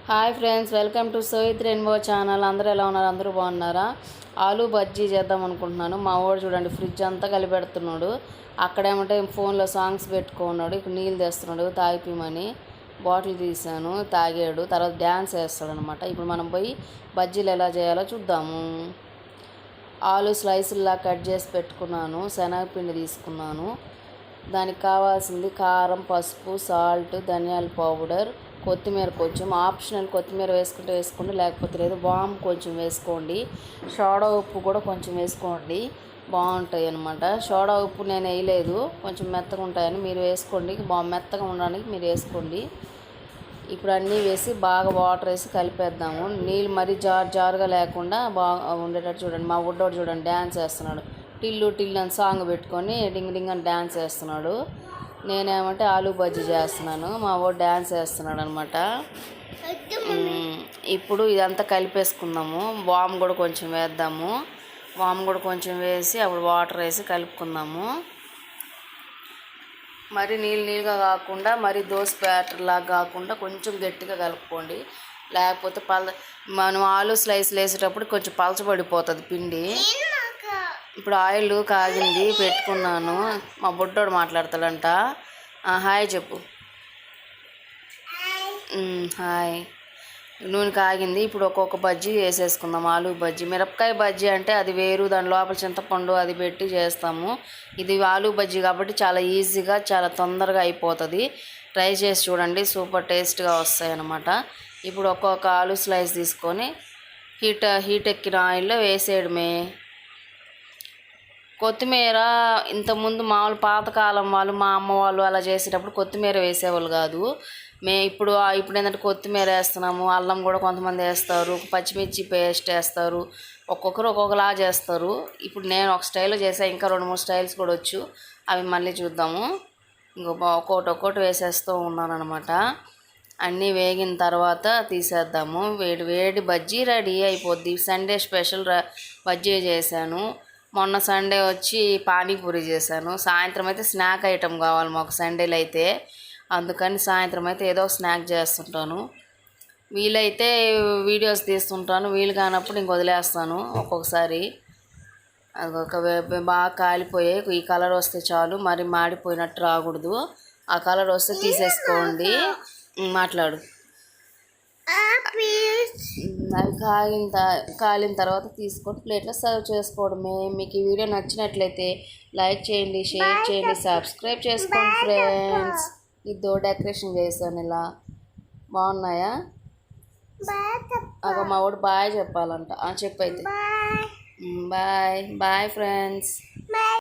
Hi friends, welcome to సోయిత్ rainbow channel. అందరూ ఎలా ఉన్నారు? అందరూ బాగున్నారా? ఆలు బజ్జీ చేద్దాం అనుకుంటున్నాను. మా వాడు చూడండి ఫ్రిడ్జ్ అంతా కలిపెడుతున్నాడు. అక్కడేమంటే ఫోన్లో సాంగ్స్ పెట్టుకున్నాడు. ఇక్కడ నీళ్ళు తెస్తున్నాడు తాగిపోమని. బాటిల్ తీసాను, తాగాడు. తర్వాత డ్యాన్స్ వేస్తాడు అనమాట. ఇప్పుడు మనం పోయి బజ్జీలు ఎలా చేయాలో చూద్దాము. ఆలు స్లైసుల్లా కట్ చేసి పెట్టుకున్నాను. శనగపిండి తీసుకున్నాను. దానికి కావాల్సింది కారం, పసుపు, సాల్ట్, ధనియాల పౌడర్, కొత్తిమీర కొంచెం ఆప్షనల్. కొత్తిమీర వేసుకుంటే వేసుకోండి, లేకపోతే లేదు. వామ్ కొంచెం వేసుకోండి. సోడా ఉప్పు కూడా కొంచెం వేసుకోండి, బాగుంటాయి అన్నమాట. సోడా ఉప్పు నేను వేయలేదు, కొంచెం మెత్తగా ఉంటాయని మీరు వేసుకోండి. మెత్తగా ఉండడానికి మీరు వేసుకోండి. ఇప్పుడు అన్నీ వేసి బాగా వాటర్ వేసి కలిపేద్దాము. నీళ్ళు మరీ జారుగా లేకుండా బాగా ఉండేటట్టు చూడండి. మా బుడ్డోడు చూడండి డ్యాన్స్ వేస్తున్నాడు. టిల్లు టిల్లు అని సాంగ్ పెట్టుకొని డింగ్ డింగ్ అని డ్యాన్స్ వేస్తున్నాడు. నేనేమంటే ఆలు బజ్జీ చేస్తున్నాను, మా వాడు డ్యాన్స్ వేస్తున్నాడు అనమాట. ఇప్పుడు ఇదంతా కలిపేసుకుందాము. వామ్ కూడా కొంచెం వేద్దాము. వామ్ కూడా కొంచెం వేసి అప్పుడు వాటర్ వేసి కలుపుకుందాము. మరి నీళ్ళుగా కాకుండా, మరి దోశ బ్యాటర్ లాగా కాకుండా కొంచెం గట్టిగా కలుపుకోండి. లేకపోతే మనం ఆలు స్లైస్లు వేసేటప్పుడు కొంచెం పలచబడిపోతుంది పిండి. ఇప్పుడు ఆయిల్ కాగింది, పెట్టుకున్నాను. మా బుడ్డోడు మాట్లాడతాడంట. హాయ్ చెప్పు. హాయ్. నూనె కాగింది. ఇప్పుడు ఒక్కొక్క బజ్జీ వేసేసుకుందాం. ఆలు బజ్జీ, మిరపకాయ బజ్జీ అంటే అది వేరు, దాని లోపల చింతపండు అది పెట్టి చేస్తాము. ఇది ఆలు బజ్జీ కాబట్టి చాలా ఈజీగా, చాలా తొందరగా అయిపోతుంది. ట్రై చేసి చూడండి, సూపర్ టేస్ట్గా వస్తాయి అన్నమాట. ఇప్పుడు ఒక్కొక్క ఆలు స్లైస్ తీసుకొని హీట్ ఎక్కిన ఆయిల్లో వేసేయడమే. కొత్తిమీర ఇంతకుముందు మామూలు పాతకాలం వాళ్ళు, మా అమ్మ వాళ్ళు అలా చేసేటప్పుడు కొత్తిమీర వేసేవాళ్ళు కాదు. ఇప్పుడు ఏంటంటే కొత్తిమీర వేస్తున్నాము. అల్లం కూడా కొంతమంది వేస్తారు, పచ్చిమిర్చి పేస్ట్ వేస్తారు. ఒక్కొక్కరు ఒక్కొక్కలా చేస్తారు. ఇప్పుడు నేను ఒక స్టైల్లో చేసాను, ఇంకా 2-3 స్టైల్స్ కూడా వచ్చు. అవి మళ్ళీ చూద్దాము. ఒక్కొక్కటి వేసేస్తూ ఉన్నాను అనమాట. అన్నీ వేగిన తర్వాత తీసేద్దాము. వేడి వేడి బజ్జీ రెడీ అయిపోద్ది. సండే స్పెషల్ బజ్జీ చేశాను. మొన్న సండే వచ్చి పానీపూరి చేశాను. సాయంత్రం అయితే స్నాక్ ఐటెం కావాలి మాకు సండేలో అయితే, అందుకని సాయంత్రం అయితే ఏదో స్నాక్ చేస్తుంటాను. వీలైతే వీడియోస్ తీస్తుంటాను, వీలు కానప్పుడు ఇంక వదిలేస్తాను ఒక్కొక్కసారి. అది బాగా కాలిపోయాయి. ఈ కలర్ వస్తే చాలు, మరి మాడిపోయినట్టు రాకూడదు. ఆ కలర్ వస్తే తీసేసుకోండి. మాట్లాడు. అవి కాలిన తర్వాత తీసుకొని ప్లేట్లో సర్వ్ చేసుకోవడమే. మీకు ఈ వీడియో నచ్చినట్లయితే లైక్ చేయండి, షేర్ చేయండి, సబ్స్క్రైబ్ చేసుకోండి ఫ్రెండ్స్. ఇదో డెకరేషన్ చేశాను ఇలా. బాగున్నాయా? మా వాడు బాయ్ చెప్పాలంట. చెప్పైతే బాయ్ బాయ్ ఫ్రెండ్స్.